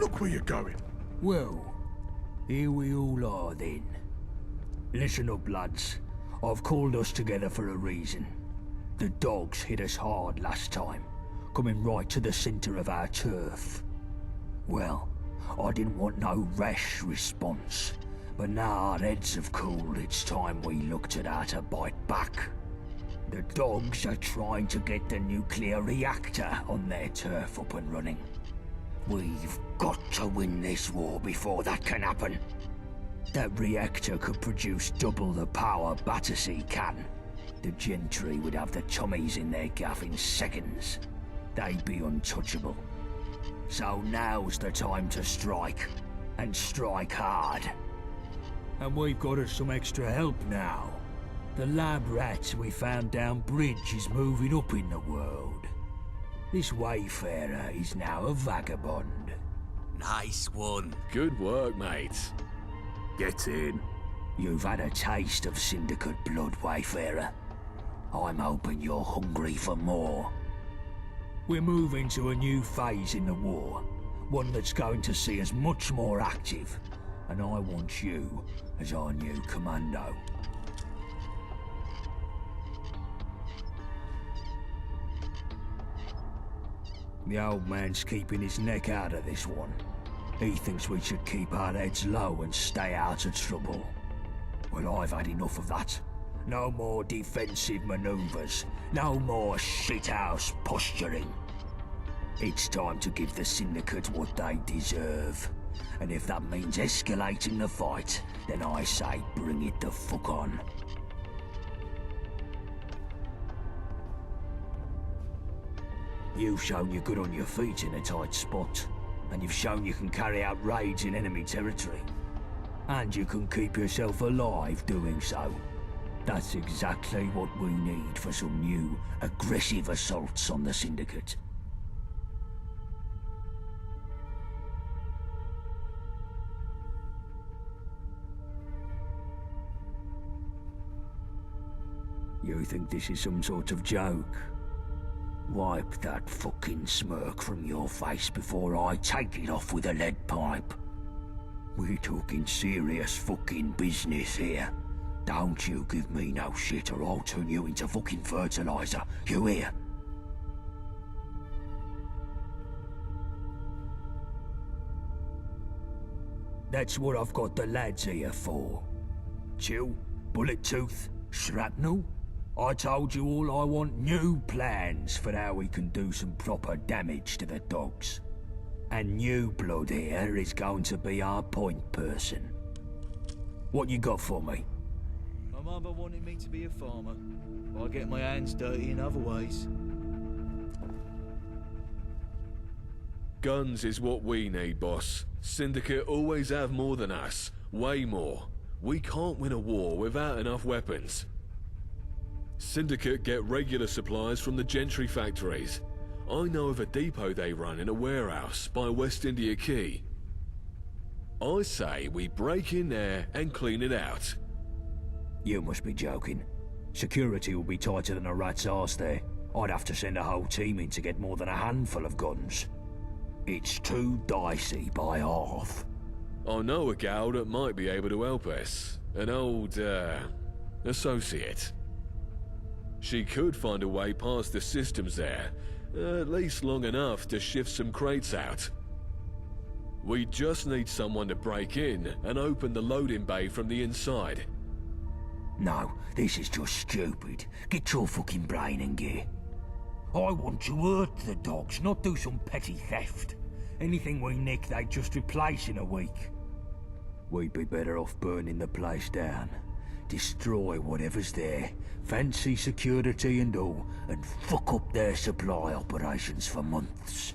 Look where you're going. Well, here we all are then. Listen up, lads. I've called us together for a reason. The dogs hit us hard last time, coming right to the centre of our turf. Well, I didn't want no rash response, but now our heads have cooled, it's time we looked at how to bite back. The dogs are trying to get the nuclear reactor on their turf up and running. We've got to win this war before that can happen. That reactor could produce double the power Battersea can. The gentry would have the Tommies in their gaff in seconds. They'd be untouchable. So now's the time to strike, and strike hard. And we've got us some extra help now. The lab rat we found down bridge is moving up in the world. This wayfarer is now a vagabond. Nice one. Good work, mate. Get in. You've had a taste of Syndicate blood, wayfarer. I'm hoping you're hungry for more. We're moving to a new phase in the war, one that's going to see us much more active, and I want you as our new commando. The old man's keeping his neck out of this one. He thinks we should keep our heads low and stay out of trouble. Well, I've had enough of that. No more defensive maneuvers. No more shithouse posturing. It's time to give the Syndicate what they deserve. And if that means escalating the fight, then I say bring it the fuck on. You've shown you're good on your feet in a tight spot, and you've shown you can carry out raids in enemy territory. And you can keep yourself alive doing so. That's exactly what we need for some new, aggressive assaults on the Syndicate. You think this is some sort of joke? Wipe that fucking smirk from your face before I take it off with a lead pipe. We're talking serious fucking business here. Don't you give me no shit or I'll turn you into fucking fertilizer, you hear? That's what I've got the lads here for. Chill, bullet tooth, shrapnel. I told you all I want new plans for how we can do some proper damage to the dogs. And new blood here is going to be our point person. What you got for me? My mother wanted me to be a farmer, but I get my hands dirty in other ways. Guns is what we need, boss. Syndicate always have more than us. Way more. We can't win a war without enough weapons. Syndicate get regular supplies from the gentry factories. I know of a depot they run in a warehouse by West India Quay. I say we break in there and clean it out. You must be joking. Security will be tighter than a rat's arse there. I'd have to send a whole team in to get more than a handful of guns. It's too dicey by half. I know a gal that might be able to help us. An old, associate. She could find a way past the systems there, at least long enough to shift some crates out. We just need someone to break in and open the loading bay from the inside. No, this is just stupid. Get your fucking brain in gear. I want to hurt the dogs, not do some petty theft. Anything we nick, they just replace in a week. We'd be better off burning the place down. Destroy whatever's there, fancy security and all, and fuck up their supply operations for months.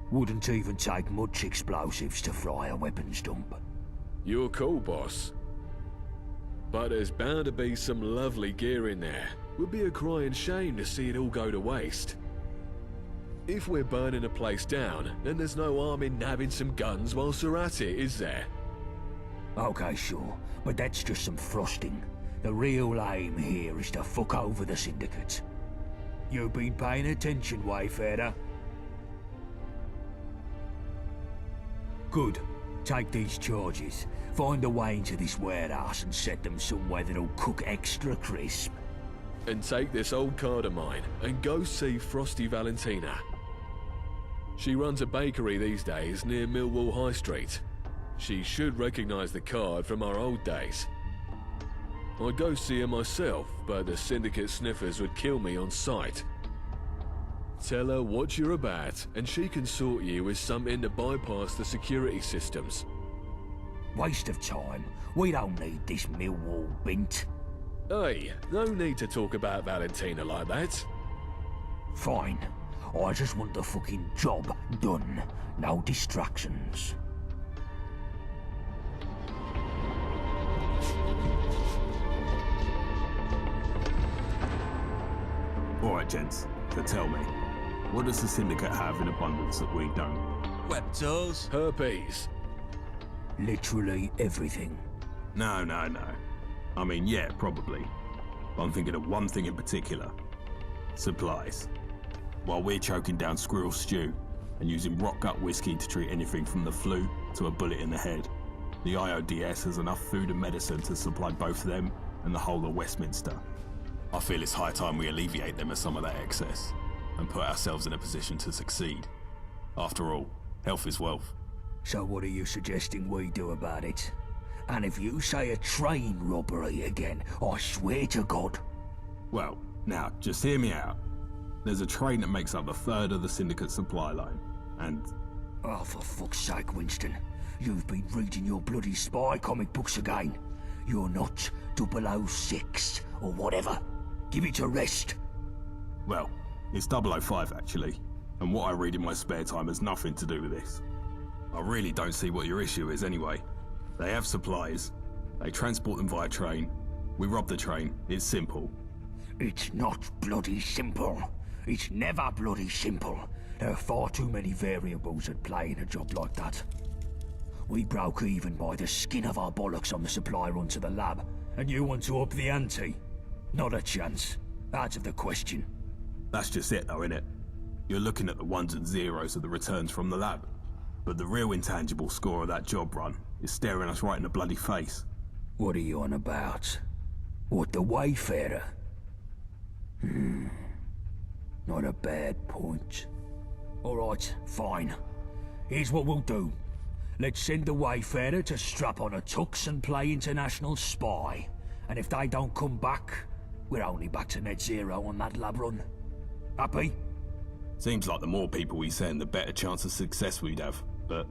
Wouldn't even take much explosives to fry a weapons dump. You're cool, boss. But there's bound to be some lovely gear in there. Would be a crying shame to see it all go to waste. If we're burning a place down, then there's no harm in nabbing some guns whilst we're at it, is there? Okay, sure, but that's just some frosting. The real aim here is to fuck over the Syndicate. You've been paying attention, wayfarer? Good. Take these charges. Find a way into this warehouse and set them somewhere that'll cook extra crisp. And take this old card of mine and go see Frosty Valentina. She runs a bakery these days near Millwall High Street. She should recognise the card from our old days. I'd go see her myself, but the Syndicate sniffers would kill me on sight. Tell her what you're about, and she can sort you with something to bypass the security systems. Waste of time. We don't need this Millwall bint. Hey, no need to talk about Valentina like that. Fine. I just want the fucking job done. No distractions. Alright, gents, so tell me, what does the Syndicate have in abundance that we don't? Webtos. Herpes. Literally everything. No. I mean, yeah, probably. But I'm thinking of one thing in particular. Supplies. While we're choking down squirrel stew and using rock gut whiskey to treat anything from the flu to a bullet in the head, the IODS has enough food and medicine to supply both them and the whole of Westminster. I feel it's high time we alleviate them of some of that excess and put ourselves in a position to succeed. After all, health is wealth. So what are you suggesting we do about it? And if you say a train robbery again, I swear to God. Well, now, just hear me out. There's a train that makes up a third of the Syndicate supply line, and... Oh, for fuck's sake, Winston. You've been reading your bloody spy comic books again. You're not 006 or whatever. Give it a rest. Well, it's 005 actually, and what I read in my spare time has nothing to do with this. I really don't see what your issue is anyway. They have supplies, they transport them via train, we rob the train, it's simple. It's not bloody simple. It's never bloody simple. There are far too many variables at play in a job like that. We broke even by the skin of our bollocks on the supply run to the lab, and you want to up the ante? Not a chance. Out of the question. That's just it though, innit? You're looking at the ones and zeros of the returns from the lab. But the real intangible score of that job run is staring us right in the bloody face. What are you on about? What, the Wayfarer? Not a bad point. Alright, fine. Here's what we'll do. Let's send the Wayfarer to strap on a tux and play international spy. And if they don't come back, we're only back to net zero on that lab run. Happy? Seems like the more people we send, the better chance of success we'd have, but...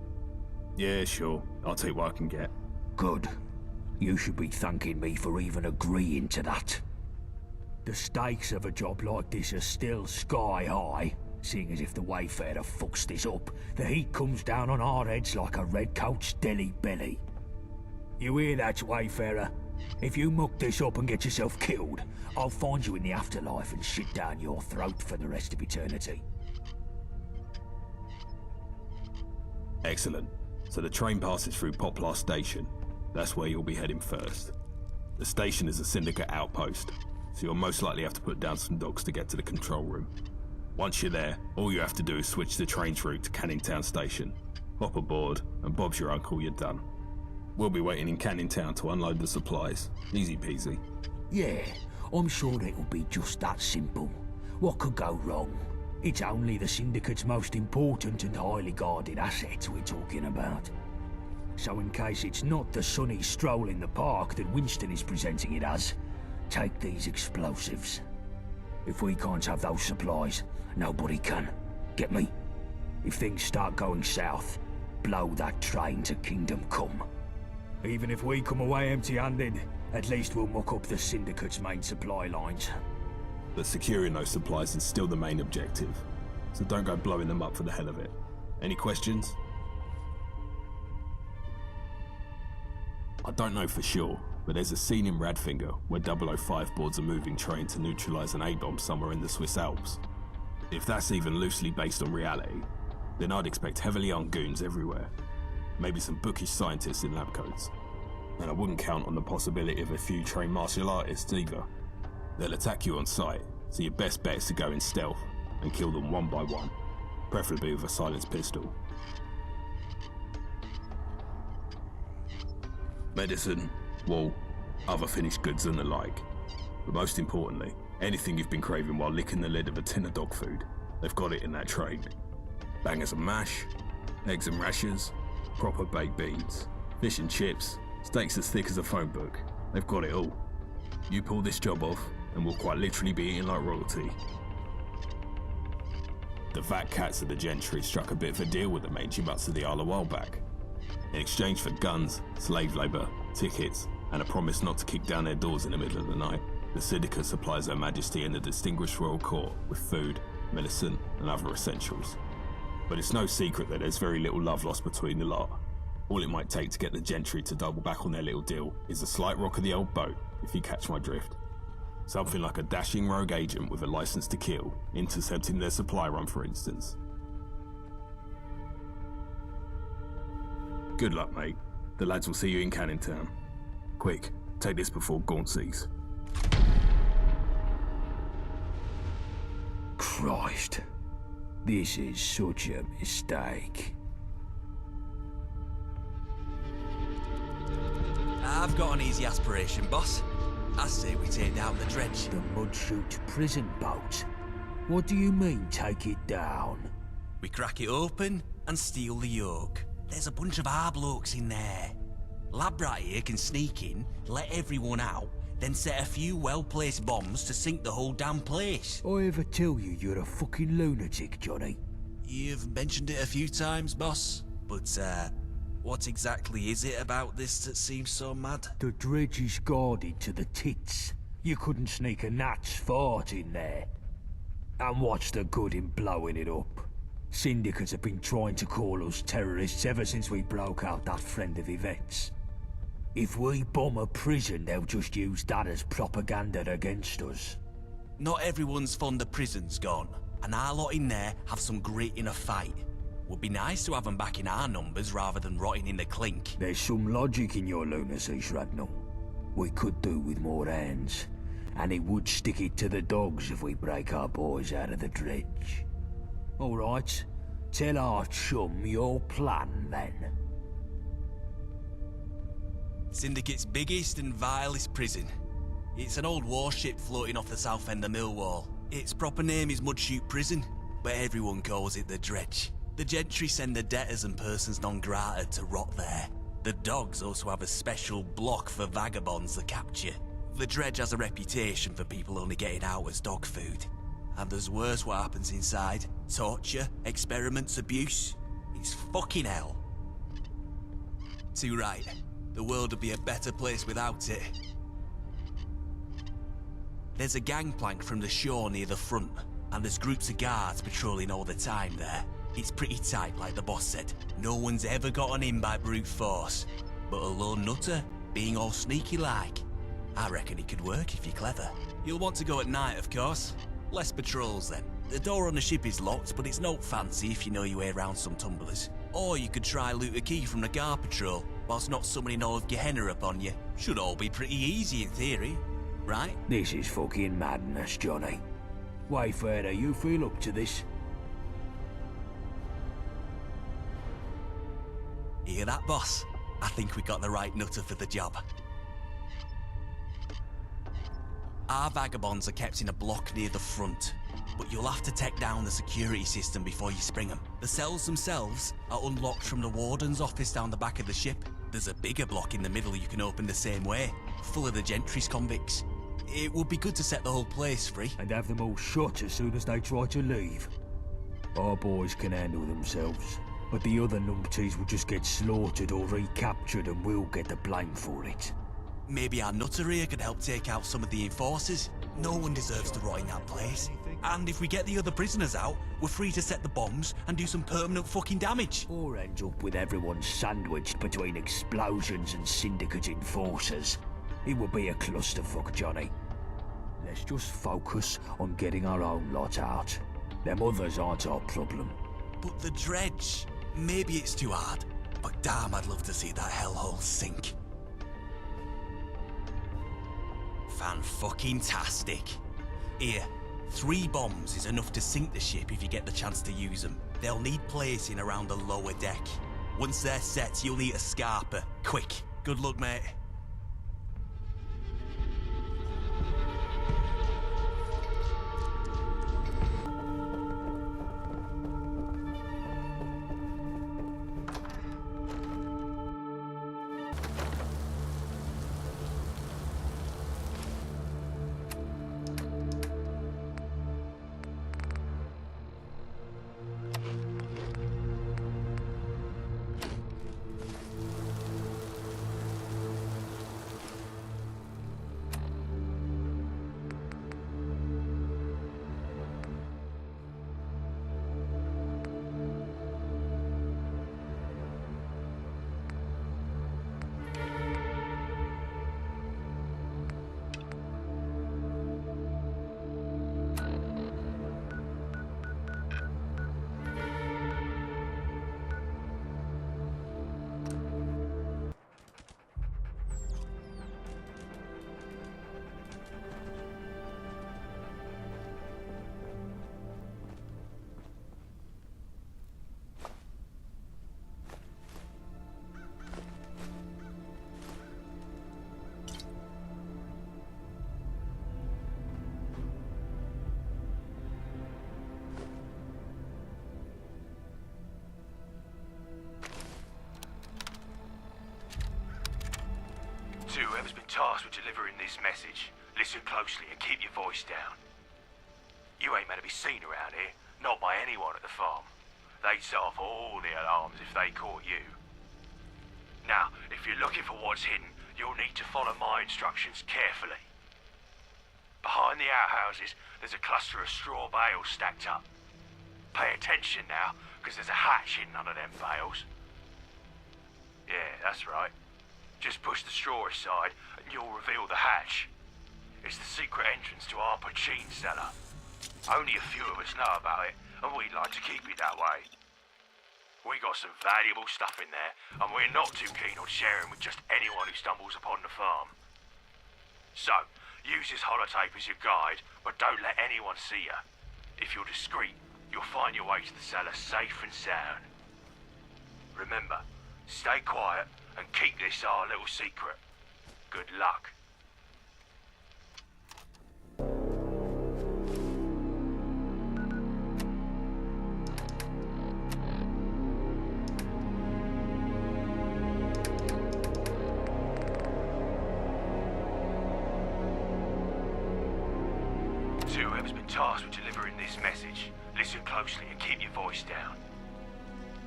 Yeah, sure. I'll take what I can get. Good. You should be thanking me for even agreeing to that. The stakes of a job like this are still sky high, seeing as if the Wayfarer fucks this up, the heat comes down on our heads like a redcoat's deli belly. You hear that, Wayfarer? If you muck this up and get yourself killed, I'll find you in the afterlife and shit down your throat for the rest of eternity. Excellent. So the train passes through Poplar Station. That's where you'll be heading first. The station is a Syndicate outpost, so you'll most likely have to put down some dogs to get to the control room. Once you're there, all you have to do is switch the train's route to Canning Town Station. Hop aboard, and Bob's your uncle, you're done. We'll be waiting in Canning Town to unload the supplies. Easy peasy. Yeah, I'm sure it'll be just that simple. What could go wrong? It's only the Syndicate's most important and highly guarded asset we're talking about. So in case it's not the sunny stroll in the park that Winston is presenting it as, take these explosives. If we can't have those supplies, nobody can. Get me? If things start going south, blow that train to Kingdom Come. Even if we come away empty-handed, at least we'll muck up the Syndicate's main supply lines. But securing those supplies is still the main objective, so don't go blowing them up for the hell of it. Any questions? I don't know for sure, but there's a scene in Radfinger where 005 boards a moving train to neutralise an A-bomb somewhere in the Swiss Alps. If that's even loosely based on reality, then I'd expect heavily armed goons everywhere. Maybe some bookish scientists in lab coats. And I wouldn't count on the possibility of a few trained martial artists either. They'll attack you on sight, so your best bet is to go in stealth and kill them one by one, preferably with a silenced pistol. Medicine, wool, other finished goods and the like. But most importantly, anything you've been craving while licking the lid of a tin of dog food, they've got it in that train. Bangers and mash, eggs and rashers, proper baked beans, fish and chips, steaks as thick as a phone book. They've got it all. You pull this job off, and we'll quite literally be eating like royalty. The fat cats of the gentry struck a bit of a deal with the mangy mutts of the Isle a while back. In exchange for guns, slave labour, tickets, and a promise not to kick down their doors in the middle of the night, the Syndicate supplies Her Majesty and the distinguished royal court with food, medicine, and other essentials. But it's no secret that there's very little love lost between the lot. All it might take to get the gentry to double back on their little deal is a slight rock of the old boat, if you catch my drift. Something like a dashing rogue agent with a license to kill, intercepting their supply run, for instance. Good luck, mate. The lads will see you in Canning Town. Quick, take this before Gaunt sees. Christ. This is such a mistake. I've got an easy aspiration, boss. I say we take down the dredge. The Mudchute prison boat? What do you mean, take it down? We crack it open and steal the yoke. There's a bunch of our blokes in there. Labrat here can sneak in, let everyone out, then set a few well-placed bombs to sink the whole damn place. I ever tell you you're a fucking lunatic, Johnny? You've mentioned it a few times, boss. But, what exactly is it about this that seems so mad? The dredge is guarded to the tits. You couldn't sneak a gnat's fart in there. And what's the good in blowing it up? Syndicates have been trying to call us terrorists ever since we broke out that friend of Yvette's. If we bomb a prison, they'll just use that as propaganda against us. Not everyone's fond of prisons gone, and our lot in there have some grit in a fight. Would be nice to have them back in our numbers rather than rotting in the clink. There's some logic in your lunacy, Shrapnel. We could do with more hands, and it would stick it to the dogs if we break our boys out of the dredge. All right, tell our chum your plan, then. Syndicate's biggest and vilest prison. It's an old warship floating off the south end of Millwall. Its proper name is Mudchute Prison, but everyone calls it the Dredge. The gentry send the debtors and persons non grata to rot there. The dogs also have a special block for vagabonds to capture. The Dredge has a reputation for people only getting out as dog food. And there's worse what happens inside. Torture, experiments, abuse. It's fucking hell. Too right. The world would be a better place without it. There's a gangplank from the shore near the front, and there's groups of guards patrolling all the time there. It's pretty tight, like the boss said. No one's ever gotten in by brute force. But a lone nutter, being all sneaky-like, I reckon it could work if you're clever. You'll want to go at night, of course. Less patrols, then. The door on the ship is locked, but it's not fancy if you know your way around some tumblers. Or you could try loot a key from the guard patrol, whilst not summoning all of Gehenna upon you. Should all be pretty easy in theory, right? This is fucking madness, Johnny. Wayfarer, you feel up to this? Hear that, boss? I think we got the right nutter for the job. Our vagabonds are kept in a block near the front, but you'll have to take down the security system before you spring them. The cells themselves are unlocked from the warden's office down the back of the ship. There's a bigger block in the middle you can open the same way, full of the gentry's convicts. It would be good to set the whole place free. And have them all shot as soon as they try to leave. Our boys can handle themselves, but the other numpties will just get slaughtered or recaptured and we'll get the blame for it. Maybe our nutter here could help take out some of the enforcers. No one deserves to rot in that place. And if we get the other prisoners out, we're free to set the bombs and do some permanent fucking damage. Or end up with everyone sandwiched between explosions and syndicate enforcers. It would be a clusterfuck, Johnny. Let's just focus on getting our own lot out. Them others aren't our problem. But the dredge, maybe it's too hard. But damn, I'd love to see that hellhole sink. Fan-fucking-tastic. Here, 3 bombs is enough to sink the ship if you get the chance to use them. They'll need placing around the lower deck. Once they're set, you'll need a scarper. Quick, Good luck, mate. To whoever's been tasked with delivering this message, listen closely and keep your voice down. You ain't meant to be seen around here, not by anyone at the farm. They'd set off all the alarms if they caught you. Now, if you're looking for what's hidden, you'll need to follow my instructions carefully. Behind the outhouses, there's a cluster of straw bales stacked up. Pay attention now, because there's a hatch hidden under them bales. Yeah, that's right. Just push the straw aside and you'll reveal the hatch. It's the secret entrance to our poachine cellar. Only a few of us know about it, and we'd like to keep it that way. We got some valuable stuff in there, and we're not too keen on sharing with just anyone who stumbles upon the farm. So, use this holotape as your guide, but don't let anyone see you. If you're discreet, you'll find your way to the cellar safe and sound. Remember, stay quiet and keep this our little secret. Good luck. To whoever's been tasked with delivering this message, listen closely and keep your voice down.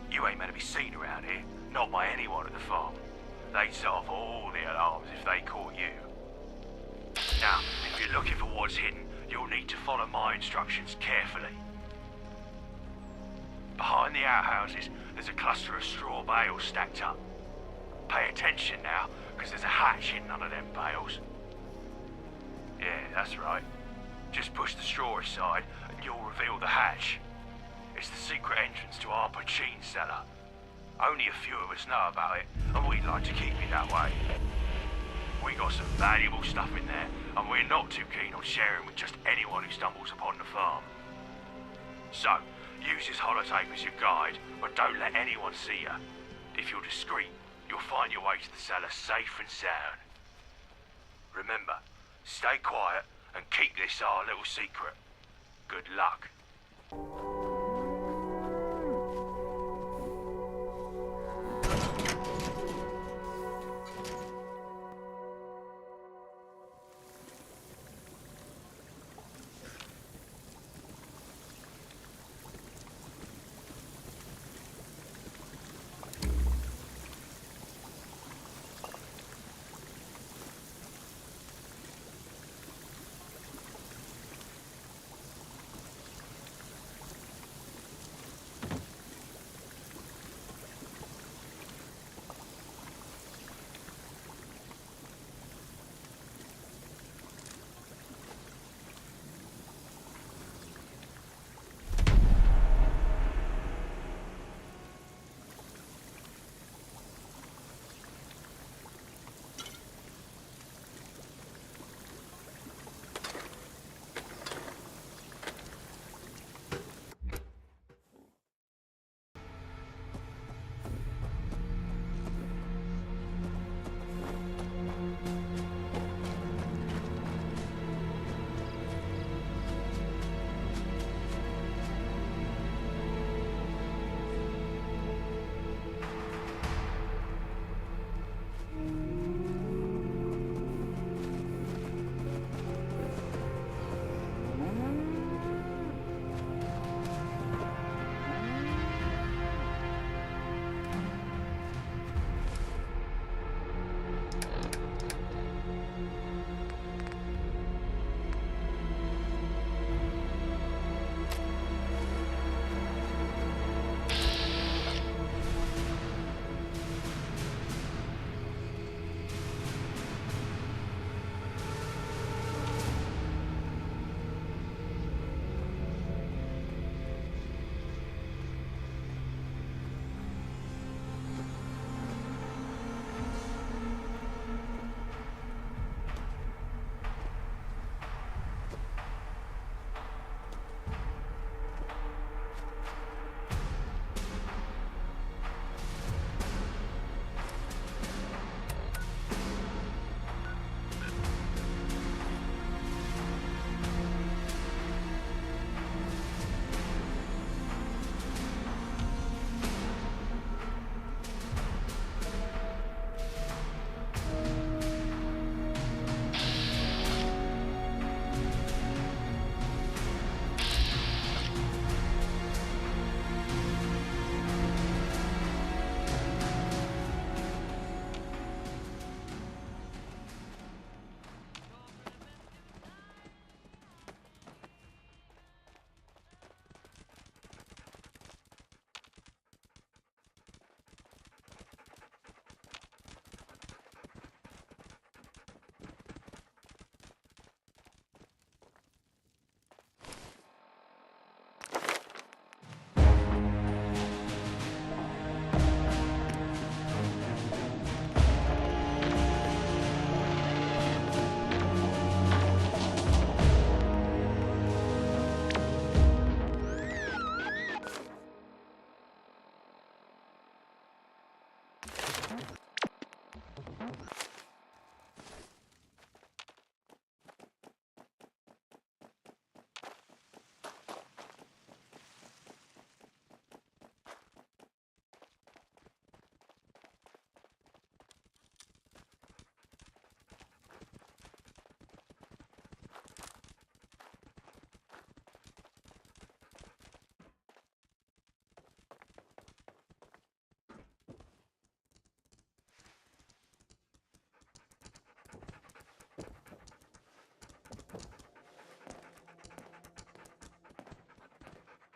You ain't meant to be seen around here, not by anyone at the farm. They'd set off all the alarms if they caught you. Now, if you're looking for what's hidden, you'll need to follow my instructions carefully. Behind the outhouses, there's a cluster of straw bales stacked up. Pay attention now, because there's a hatch hidden under them bales. Yeah, that's right. Just push the straw aside and you'll reveal the hatch. It's the secret entrance to our poachine cellar. Only a few of us know about it, and we'd like to keep it that way. We got some valuable stuff in there, and we're not too keen on sharing with just anyone who stumbles upon the farm. So, use this holotape as your guide, but don't let anyone see you. If you're discreet, you'll find your way to the cellar safe and sound. Remember, stay quiet and keep this our little secret. Good luck.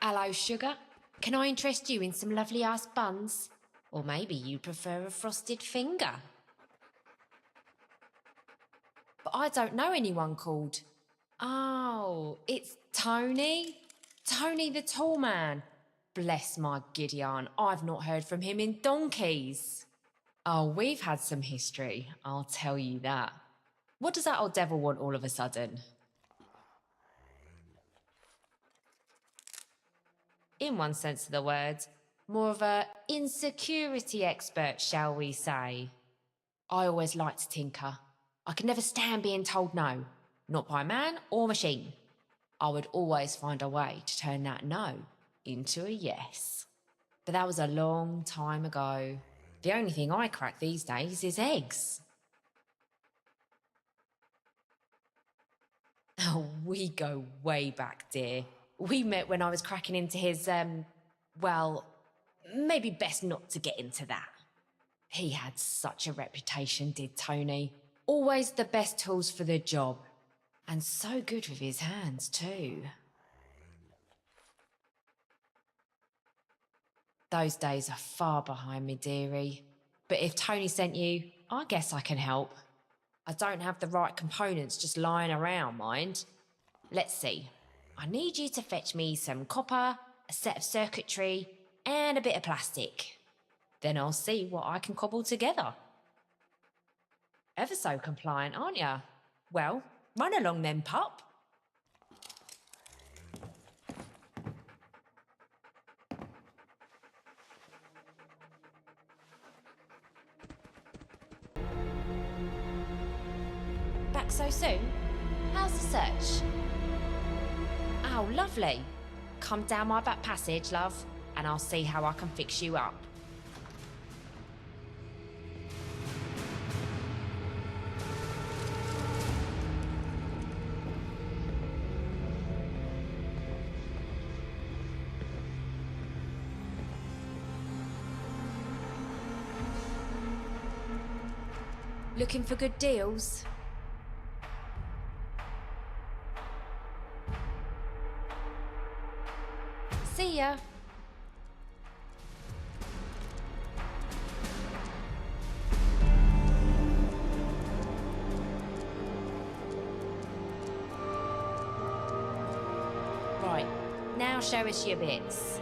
Hello, sugar. Can I interest you in some lovely ass buns? Or maybe you prefer a frosted finger? But I don't know anyone called. Oh, it's Tony? Tony the tall man. Bless my Gideon, I've not heard from him in donkeys. Oh, we've had some history, I'll tell you that. What does that old devil want all of a sudden? In one sense of the word, more of a insecurity expert, shall we say. I always liked to tinker. I could never stand being told no, not by man or machine. I would always find a way to turn that no into a yes. But that was a long time ago. The only thing I crack these days is eggs. Oh, we go way back, dear. We met when I was cracking into his, well, maybe best not to get into that. He had such a reputation, did Tony. Always the best tools for the job. And so good with his hands, too. Those days are far behind me, dearie. But if Tony sent you, I guess I can help. I don't have the right components just lying around, mind. Let's see. I need you to fetch me some copper, a set of circuitry, and a bit of plastic. Then I'll see what I can cobble together. Ever so compliant, aren't ya? Well, run along then, pup. Back so soon? How's the search? Oh, lovely. Come down my back passage, love, and I'll see how I can fix you up. Looking for good deals? See ya. Right, now show us your bits.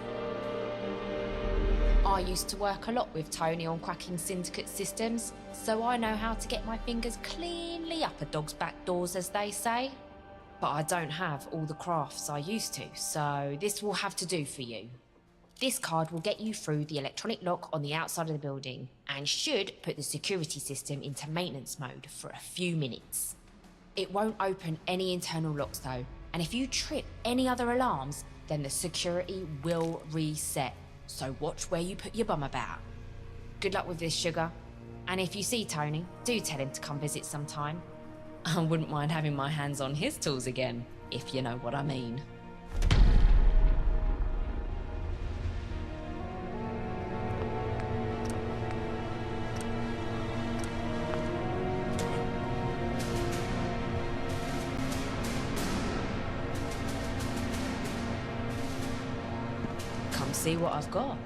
I used to work a lot with Tony on cracking syndicate systems, so I know how to get my fingers cleanly up a dog's back doors, as they say. But I don't have all the crafts I used to, so this will have to do for you. This card will get you through the electronic lock on the outside of the building and should put the security system into maintenance mode for a few minutes. It won't open any internal locks though, and if you trip any other alarms, then the security will reset. So watch where you put your bum about. Good luck with this, sugar. And if you see Tony, do tell him to come visit sometime. I wouldn't mind having my hands on his tools again, if you know what I mean. Come see what I've got.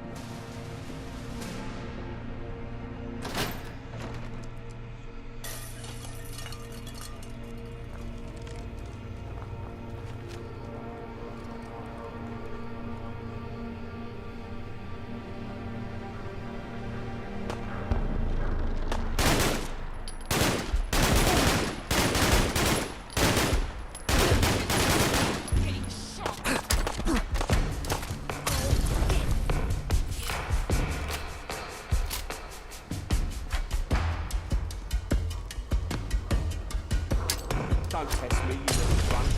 Don't test me, you little cunt.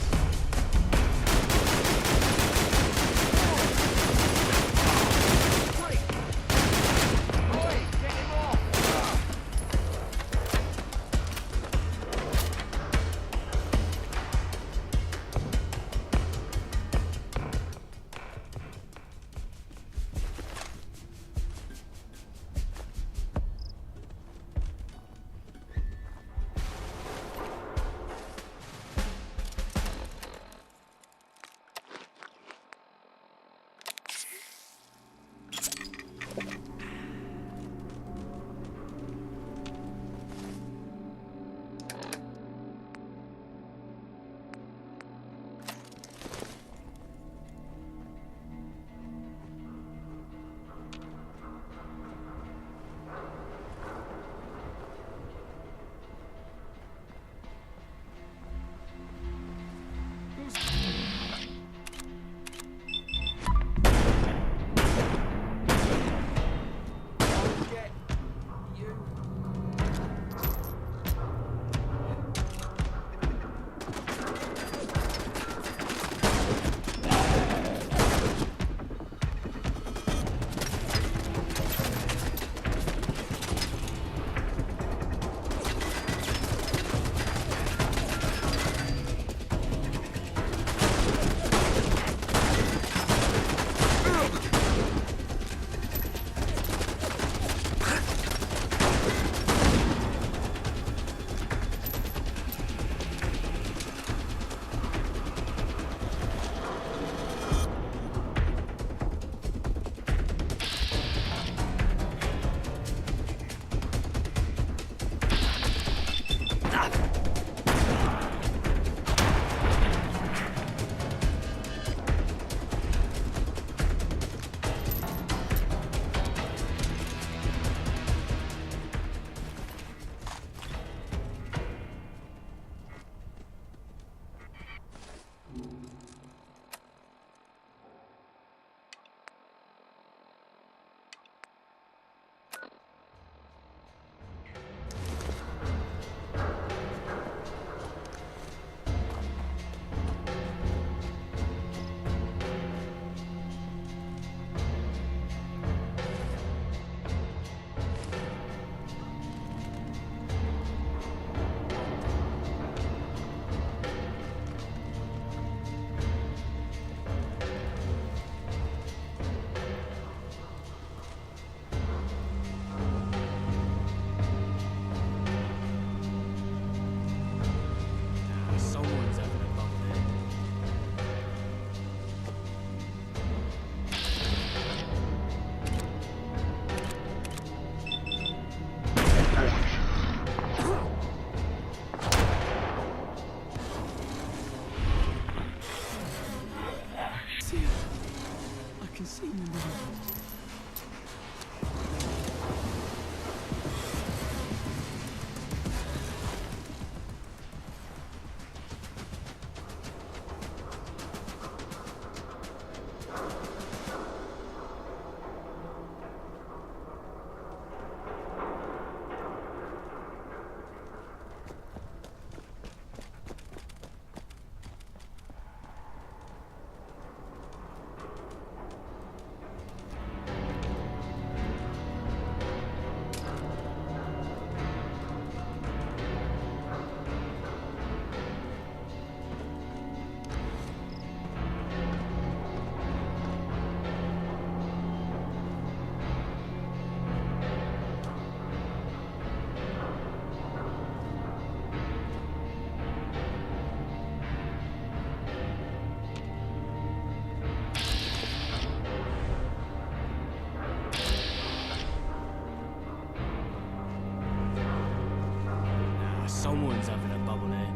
in a bubble here.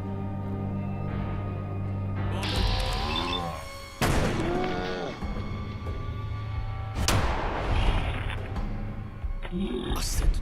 Bastard.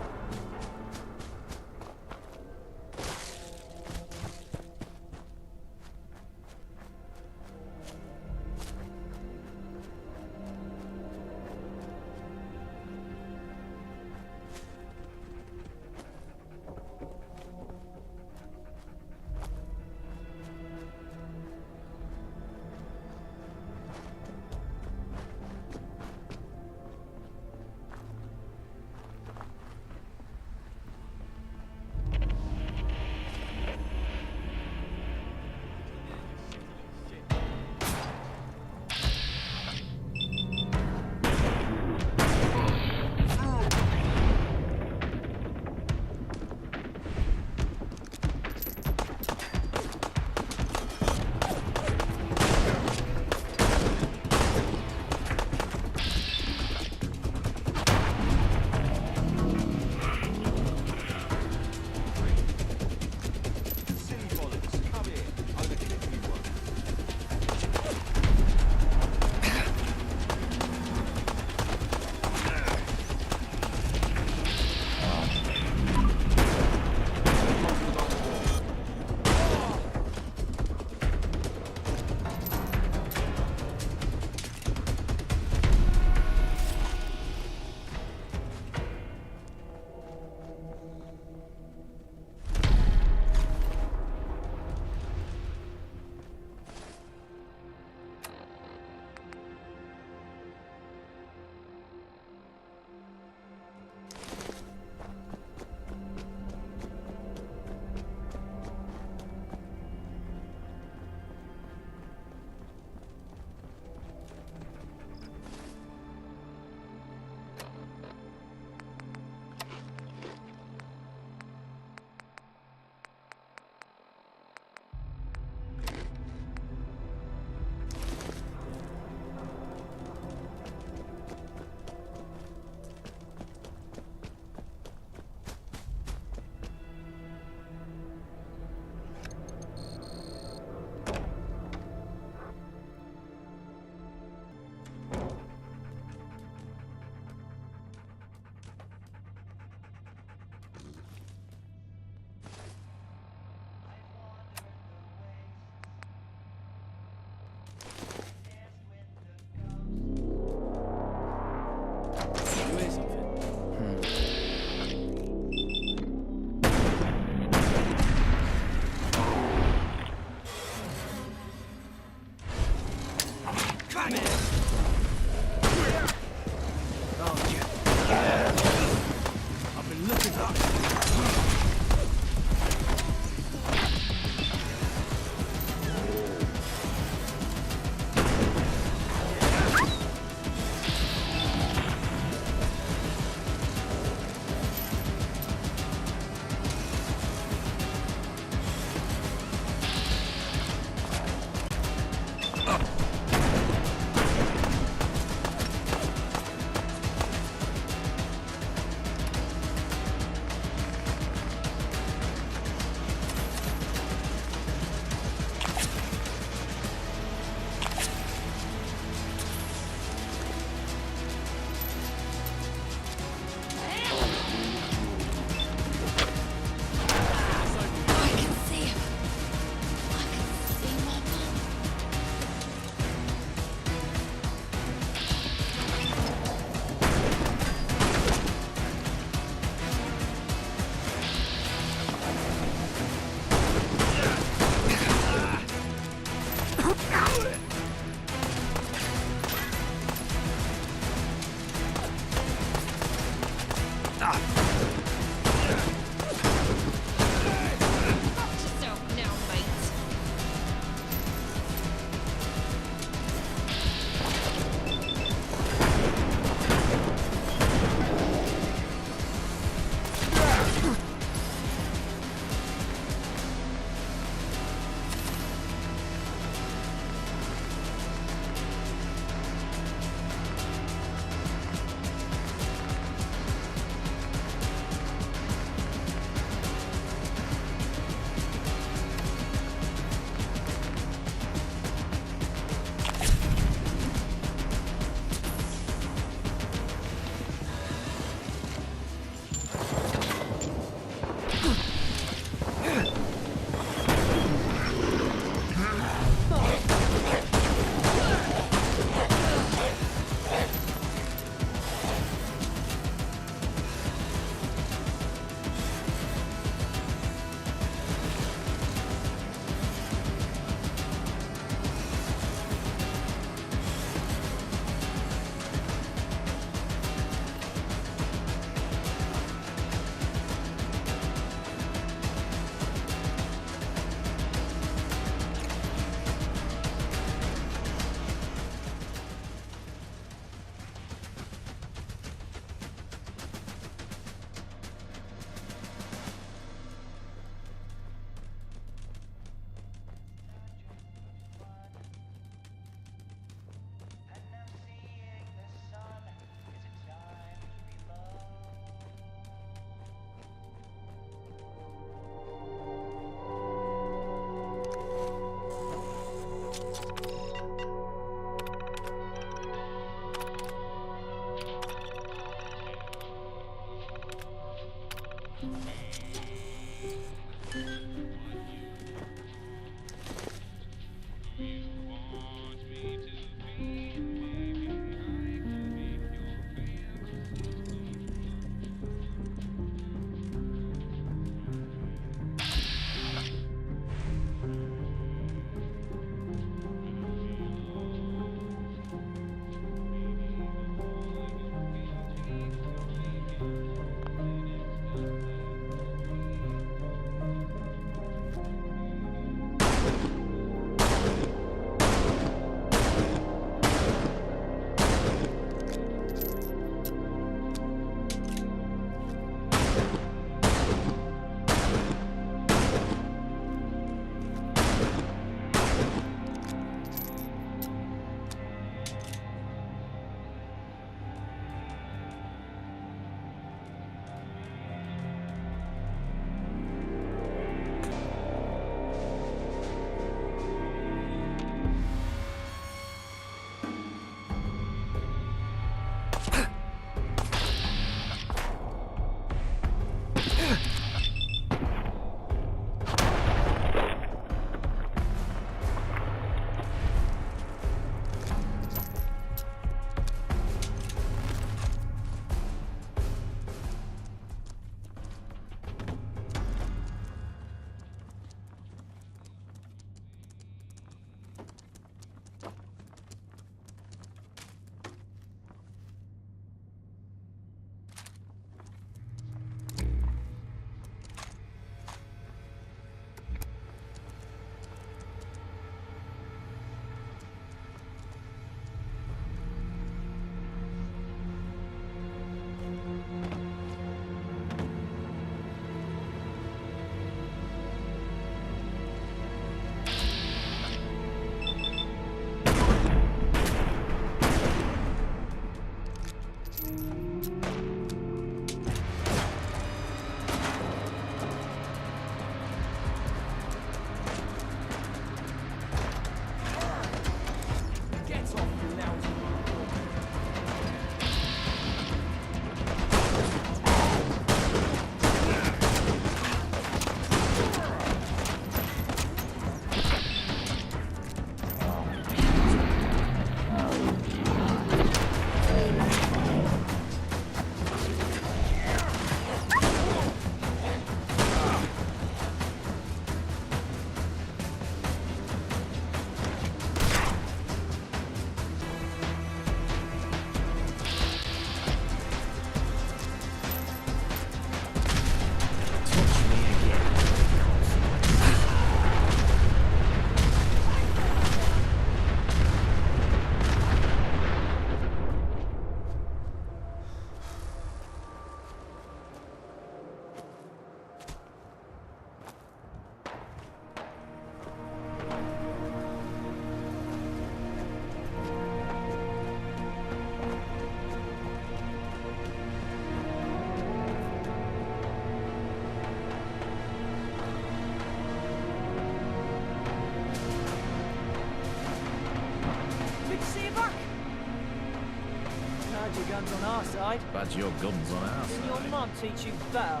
Your guns on our side. But your guns on our Didn't your side. mum teach you better?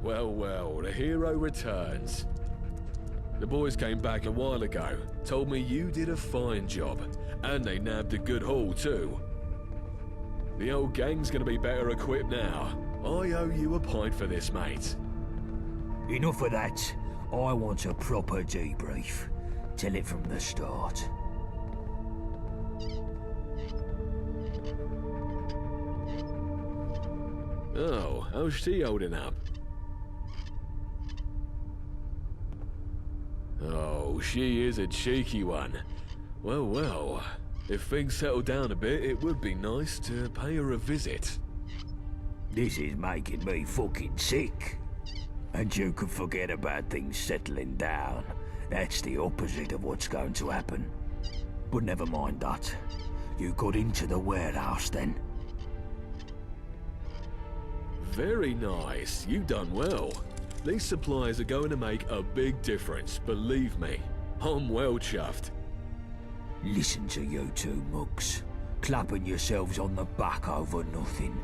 Well, well, the hero returns. The boys came back a while ago, told me you did a fine job, and they nabbed a good haul too. The old gang's gonna be better equipped now. I owe you a pint for this, mate. Enough of that. I want a proper debrief. Tell it from the start. Oh, how's she holding up? Oh, she is a cheeky one. Well, well, if things settle down a bit, it would be nice to pay her a visit. This is making me fucking sick. And you can forget about things settling down. That's the opposite of what's going to happen. But never mind that. You got into the warehouse then? Very nice. You done well. These supplies are going to make a big difference, believe me. I'm well chuffed. Listen to you two mugs, clapping yourselves on the back over nothing.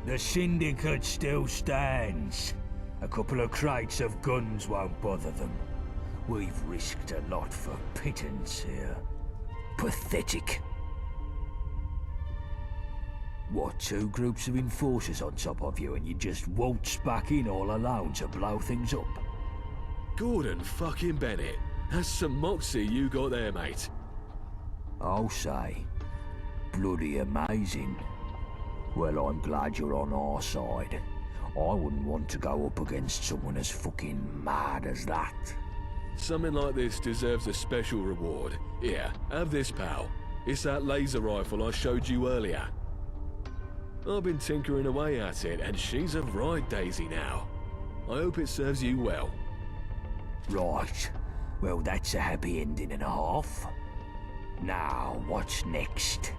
The Syndicate still stands. A couple of crates of guns won't bother them. We've risked a lot for pittance here. Pathetic. What, two groups of enforcers on top of you and you just waltz back in all alone to blow things up? Gordon fucking Bennett. That's some moxie you got there, mate. I'll say. Bloody amazing. Well, I'm glad you're on our side. I wouldn't want to go up against someone as fucking mad as that. Something like this deserves a special reward. Here, have this, pal. It's that laser rifle I showed you earlier. I've been tinkering away at it, and she's a right daisy now. I hope it serves you well. Right. Well, that's a happy ending and a half. Now, what's next?